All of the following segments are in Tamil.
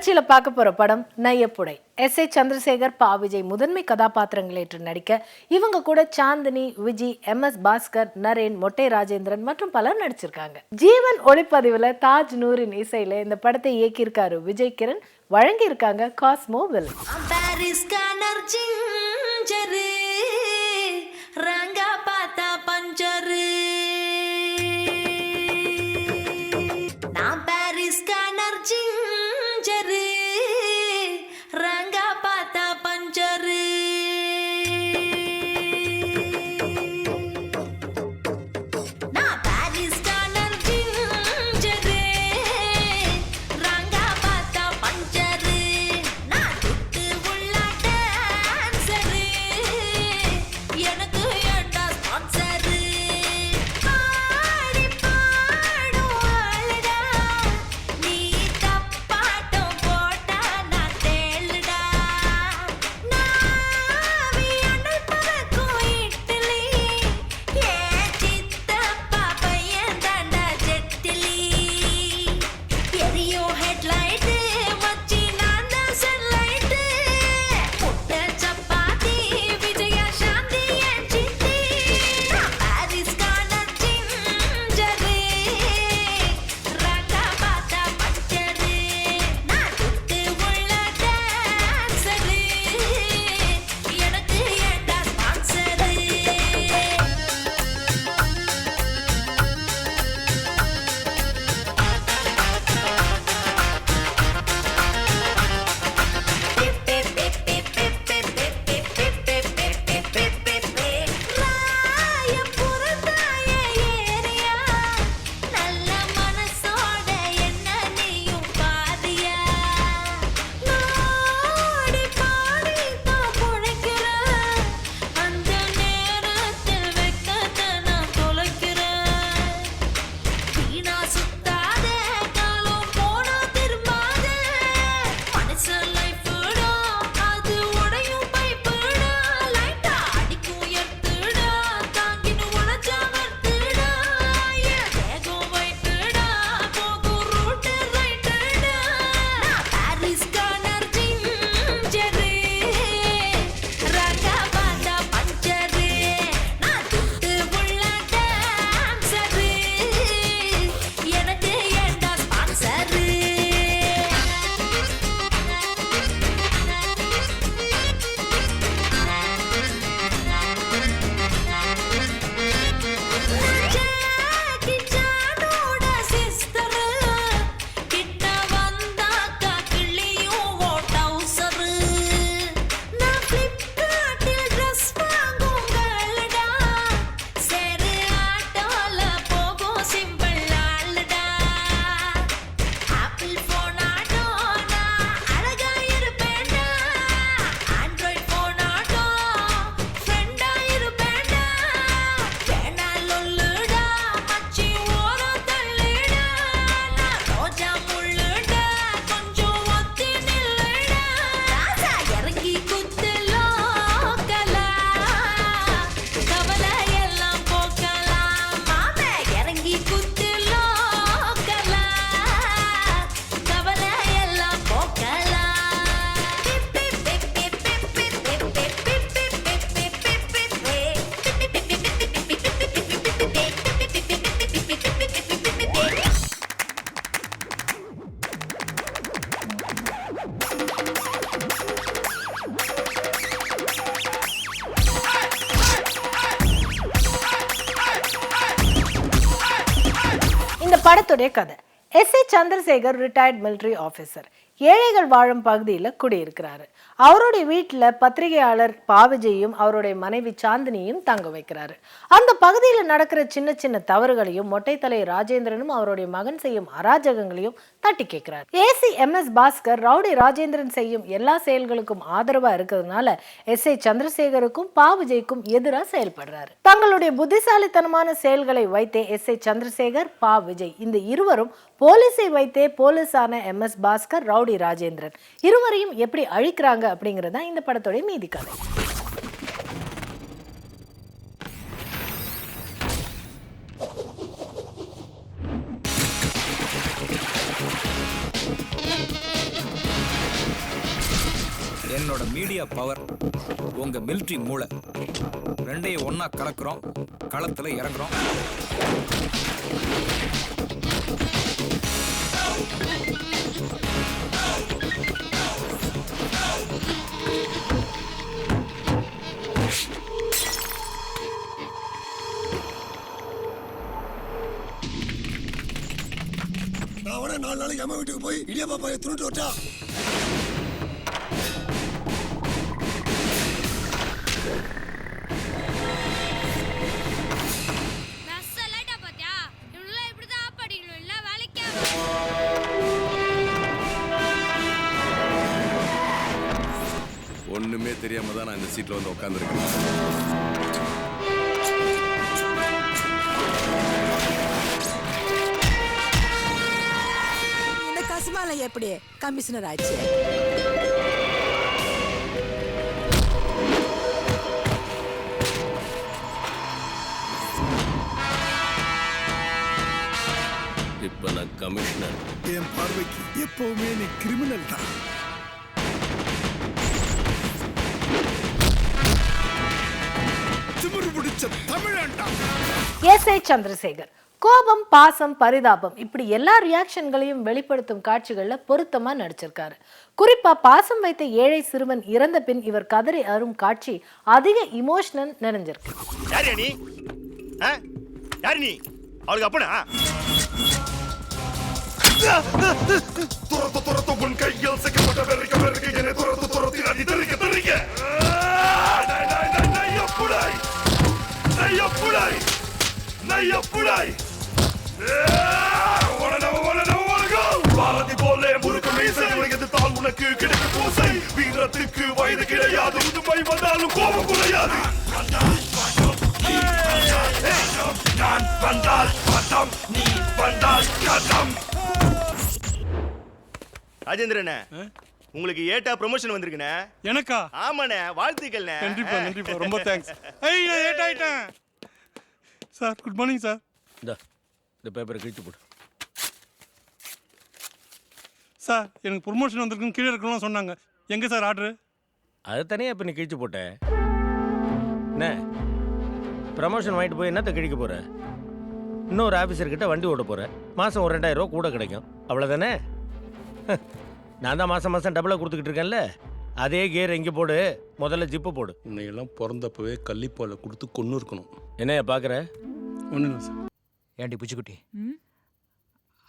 நிகழ்ச்சியில பார்க்க போற படம் நையப்புடை. எஸ்.ஏ. சந்திரசேகர், பா. விஜய் முதன்மை கதாபாத்திரங்கள் ஏற்று நடிக்க இவங்க கூட சாந்தினி, விஜய், எம்.எஸ். பாஸ்கர், நரேன், மொட்டை ராஜேந்திரன் மற்றும் பலர் நடிச்சிருக்காங்க. ஜீவன் ஒளிப்பதிவுல தாஜ் நூரின் இசையில இந்த படத்தை இயக்கியிருக்காரு விஜய் கிரண். வழங்கி இருக்காங்க காஸ்மோ வில். படத்துடைய கதை. S A. Chandrasekhar retired military officer. ஏழைகள் வாழும் பகுதியில் குடியிருக்கிறாரு. அவருடைய வீட்டில் பத்திரிகையாளர் பா. விஜயும் அவருடைய மனைவி சாந்தினியும் தங்க வைக்கிறாரு. அந்த பகுதியில் நடக்கிற சின்ன சின்ன தவறுகளையும் மொட்டை தலை ராஜேந்திரனும் அவருடைய மகன் செய்யும் அராஜகங்களையும் தட்டி கேட்கிறார். AC MS. Bhaskar rowdy Rajendran செய்யும் எல்லா செயல்களுக்கும் ஆதரவா இருக்கிறதுனால எஸ்.ஏ. சந்திரசேகருக்கும் பா. விஜய்க்கும் எதிராக செயல்படுறாரு. தங்களுடைய புத்திசாலித்தனமான செயல்களை வைத்தே எஸ்.ஏ. சந்திரசேகர், பா. விஜய் இந்த இருவரும் போலீஸை வைத்தே போலீஸான எம்.எஸ். பாஸ்கர், ரவுடி ராஜேந்திரன் இருவரையும் எப்படி அழிக்கிறாங்க அப்படிங்கறத இந்த படத்தோட மீதி கதை. மீடியா பவர், உங்க மிலிட்ரி மூளை ரெண்டையும் ஒன்னா கலக்குறோம், களத்துல இறங்குறோம். நான் உடனே 4 நாளைக்கு அம்மா வீட்டுக்கு போய் இடியாப்பா பாய துணுட்டு வட்டா. ஒண்ணுமே தெரியாம தான் நான் இந்த சீட்ல வந்து உட்காந்துருக்கேன். இந்த கசுமால எப்படி கமிஷனர் ஆச்சு? இப்ப நான் கமிஷனர். என் பார்வைக்கு எப்பவுமே நீ கிரிமினல் தான். எஸ்.ஏ. சந்திரசேகர் கோபம், பாசம், பரிதாபம் இப்படி எல்லா ரியாக்ஷன்களையும் வெளிப்படுத்தும் காட்சிகள்ல பொருத்தமா நடிச்சிருக்காரு. குறிப்பா பாசம் வைத்த ஏழை சிறுவன் இறந்த பின் இவர் கதறி அரும் காட்சி அதிக இமோஷனல் நிறைஞ்சிருக்கு. அவளுக்கு அப்பனா துரத்து உன் கையில் சிக்கப்பட்ட வெறிக்க வெறிக்க என்னை துரத்து அடி தெரிக்க தெரிக்க பாரதி போலே முறுக்கு மீசை எதிர்த்தால் உனக்கு கிடைக்க பூசை. வீரத்துக்கு வயது கிடையாது, முதுமை வந்தாலும் கோபம் குறையாது. நான் வந்தால் பட்டம், நீ வந்தால் கட்டம். ராஜேந்திரனே, உங்களுக்கு ஏட்டா ப்ரமோஷன் வந்திருக்குண்ணே. எனக்கா? ஆமாண்ணே, வாழ்த்துக்கள்ண்ணே. நன்றிப்பா நன்றிப்பா, ரொம்ப தேங்க்ஸ். ஐய் நான் ஏட் ஆயிட்டேன் சார். Good morning sir. இந்த பேப்பரை கிழிச்சு போடு சார். எனக்கு ப்ரொமோஷன் வந்திருக்குன்னு கீழே இருக்கணும்னு சொன்னாங்க. எங்கே சார் ஆர்டரு? அது தனியாக இப்போ நீ கிழிச்சு போட்டேன். என்ன ப்ரமோஷன் வாங்கிட்டு போய் என்னத்தை கிழிக்க போகிற? இன்னொரு ஆஃபீஸர்கிட்ட வண்டி ஓட்ட போகிற. மாதம் ஒரு 2000 ரூபா கூட கிடைக்கும், அவ்வளோதானே? நான் தான் மாதம் மாதம் டபுளாக கொடுத்துக்கிட்டு இருக்கேன்ல. அதே கியர் எங்கே போடு, முதல்ல ஜிப்பு போடு. உன்னையெல்லாம் பிறந்தப்பவே கள்ளிப்பாலை கொடுத்து கொன்று இருக்கணும். என்னையா பார்க்குற? ஒன்றும் இல்லை சார். ஏன்டி புச்சிக்குட்டி,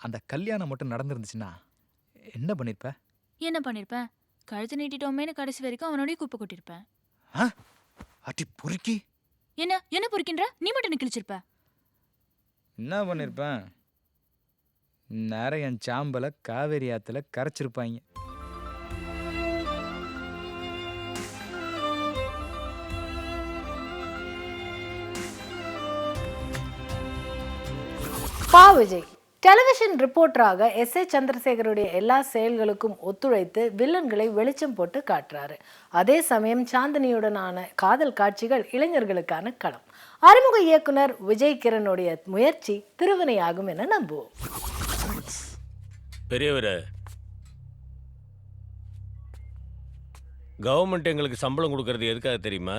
அந்த கல்யாணம் மட்டும் நடந்துருந்துச்சுன்னா என்ன பண்ணிருப்ப? என்ன பண்ணிருப்பேன்? கழுத்து நீட்டிட்டோமேனு கடைசி வரைக்கும் அவனோடய குப்பை கொட்டிருப்பேன். அடி பொறுக்கி. என்ன என்ன பொறுக்கின்ற? நீ மட்டும் கிழிச்சிருப்ப. என்ன பண்ணிருப்பேன்? நேரம் என் சாம்பலை காவேரி ஆத்துல கரைச்சிருப்பாங்க. பா விஜய் டெலிவிஷன் ரிப்போர்ட்டராக எஸ்.ஏ. சந்திரசேகருடைய எல்லா செயல்களுக்கும் ஒத்துழைத்து வில்லன்களை வெளிச்சம் போட்டு காட்டுறாரு. அதே சமயம் சாந்தினியுடனான காதல் காட்சிகள் இளைஞர்களுக்கான களம். அறிமுக இயக்குனர் விஜய் கிரணுடைய முயற்சி திருவினையாகும் என நம்புவோம். பெரியவர, கவர்மெண்ட் எங்களுக்கு சம்பளம் கொடுக்கறது எதுக்காக தெரியுமா?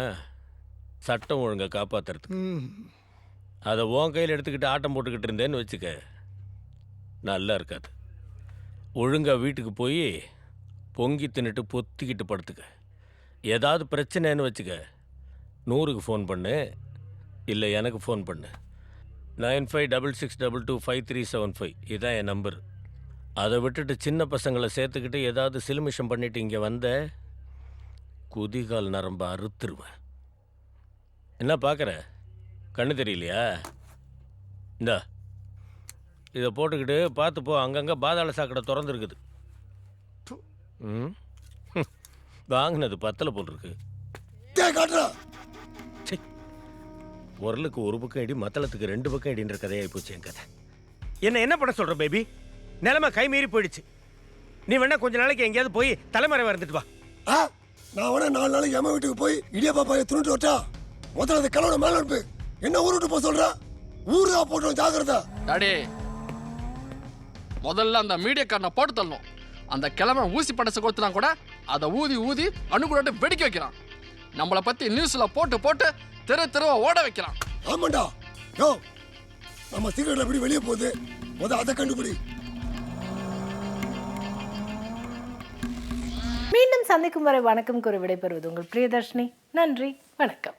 சட்டம் ஒழுங்கை காப்பாத்துறதுக்கு. அதை உன் கையில் எடுத்துக்கிட்டு ஆட்டம் போட்டுக்கிட்டு இருந்தேன்னு வச்சுக்க, நல்லா இருக்காது. ஒழுங்காக வீட்டுக்கு போய் பொங்கி தின்னுட்டு பொத்திக்கிட்டு படுத்துக்க. ஏதாவது பிரச்சனைன்னு வச்சுக்க, 100க்கு ஃபோன் பண்ணு, இல்லை எனக்கு ஃபோன் பண்ணு. 9566225375 இதுதான் என் நம்பர். அதை விட்டுட்டு சின்ன பசங்களை சேர்த்துக்கிட்டு ஏதாவது சிலுமிஷம் பண்ணிட்டு இங்கே வந்த குதிகால் நரம்ப அறுத்துருவேன். என்ன பார்க்குற? கண்ணு தெரியலையா? இந்தா இதை போட்டுக்கிட்டு பார்த்து போ. அங்கங்கே பாதாள சாக்கடை திறந்துருக்குது. வாங்கினது 10 போட்டிருக்கு. உரலுக்கு ஒரு பக்கம் இடி, மத்தளத்துக்கு 2 பக்கம் இடின்ற கதையாகி போச்சு என் கதை. என்ன பண்ண சொல்கிற பேபி? நிலைமை கை மீறி போயிடுச்சு. நீ வேணா கொஞ்ச நாளைக்கு எங்கேயாவது போய் தலைமறை வந்துட்டு வா. நான் உடனே 4 நாளைக்கு அம்மா வீட்டுக்கு போய் இடியாப்பா பாய துணுட்டு வட்டா. முதல்ல அந்த கலோட மேல இருப்பு என்ன ஊர் விட்டு போக சொல்ற? ஊரா போட்டோம், ஜாகிரதா. டாடி, முதல்ல அந்த மீடியாக்காரனை போட்டு தள்ளணும். அந்த கிழமை ஊசி படசை கொடுத்துனா கூட அதை ஊதி ஊதி அணுகுண்டு வெடிக்க வைக்கிறான். நம்மளை பத்தி நியூஸ்ல போட்டு போட்டு தெருவா ஓட வைக்கிறான். ஆமாண்டா. யோ, நம்ம சீக்கிரட்ல எப்படி வெளியே போகுது, அதை கண்டுபிடி. மீண்டும் சந்திக்கும் வரை வணக்கம் கூறி விடைபெறுவது உங்கள் பிரியதர்ஷினி. நன்றி, வணக்கம்.